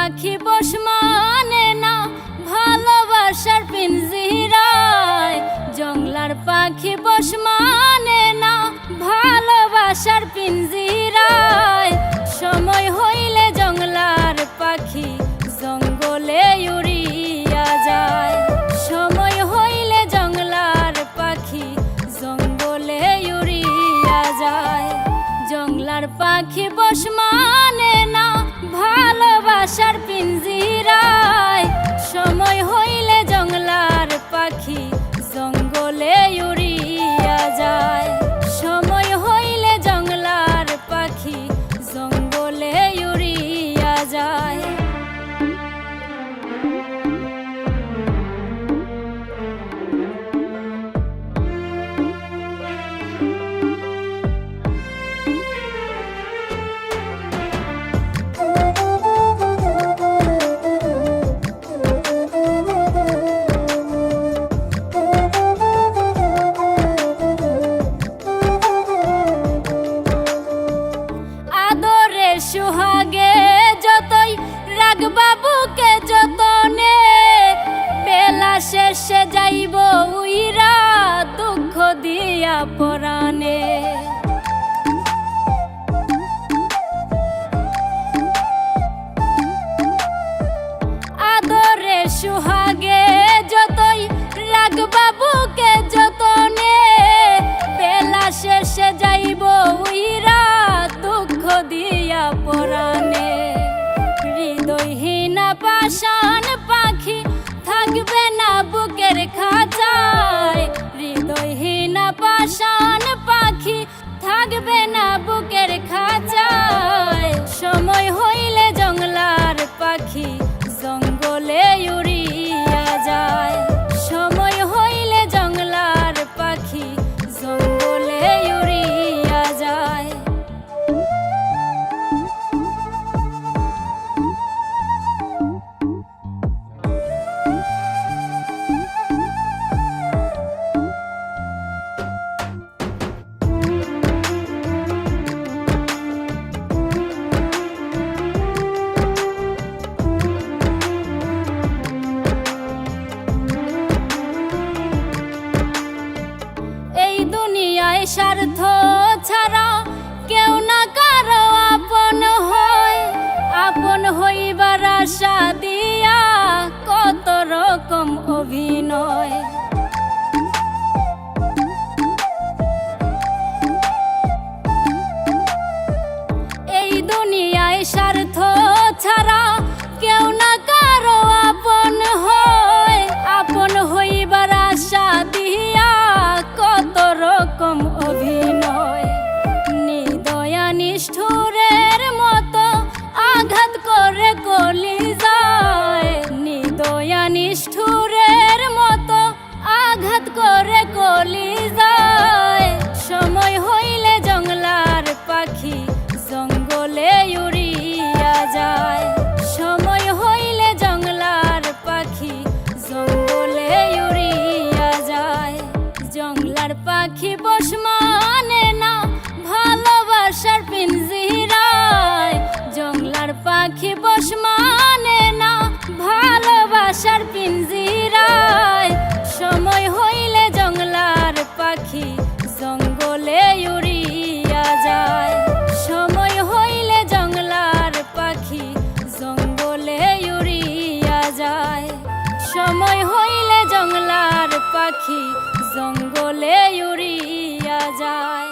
পাখি বস মানে না ভালোবাসার পিঞ্জিরায়। জংলার পাখি বস মানে না ভালোবাসার পিঞ্জিরায়। সময় হইলে জংলার পাখি জঙ্গলে উড়িয়া যায়। সময় হইলে জংলার পাখি জঙ্গলে উড়িয়া যায়। জংলার পাখি বস মানে না ভালোবাসার পিঞ্জিরায়। সময় হইলে জংলার পাখি জঙ্গলে উড়িয়া যায়। সময় হইলে জংলার পাখি জঙ্গলে উড়িয়া যায়। সুহাগে যতই রাখবা বুকে যতনে, বেলা শেষে যাইব উইরা দুঃখ দিয়া পরাণে। আদরে সুহাগে যতই রাখবা বুকে যতনে, বেলা শেষে যাইব উইরা দুঃখ দিয়া পরাণে। হৃদয়হীনা পাষাণ পাখি থাকবে না বুকের খাঁচায়। হৃদয়হীনা পাষাণ পাখি থাকবে না বুকের খাঁচায়। সময় হইলে জংলার পাখি জঙ্গলে উড়িয়া যায়। সময় হইলে জংলার পাখি জঙ্গলে উড়িয়া যায়। স্বার্থ ছাড়া কেউ না কারো আপন হয়। আপন হইবার আশা দিয়া কত রকম অভিনয়। এই দুনিয়ায় স্বার্থ ছাড়া কেউ না কারো আপন হয়। আপন হইবার আশা দিয়া কত রকম অভিনয়। নিদয়া নিষ্ঠুরের মতো আঘাত করে কলিজায়। নিদয়া নিষ্ঠুরের মতো আঘাত করে কলিজায়। সময় হইলে জংলার পাখি জঙ্গলে উড়িয়া যায়। সময় হইলে জংলার পাখি জঙ্গলে উড়িয়া যায়। জংলার পাখি বস মানে না ভালোবাসার পিঞ্জিরায়। জংলার পাখি বস মানে না ভালোবাসার পিঞ্জিরায়। সময় হইলে জংলার পাখি জঙ্গলে উড়িয়া যায়। সময় হইলে জংলার পাখি জঙ্গলে উড়িয়া যায়। সময় হইলে জংলার পাখি জঙ্গলে উড়িয়া যায়।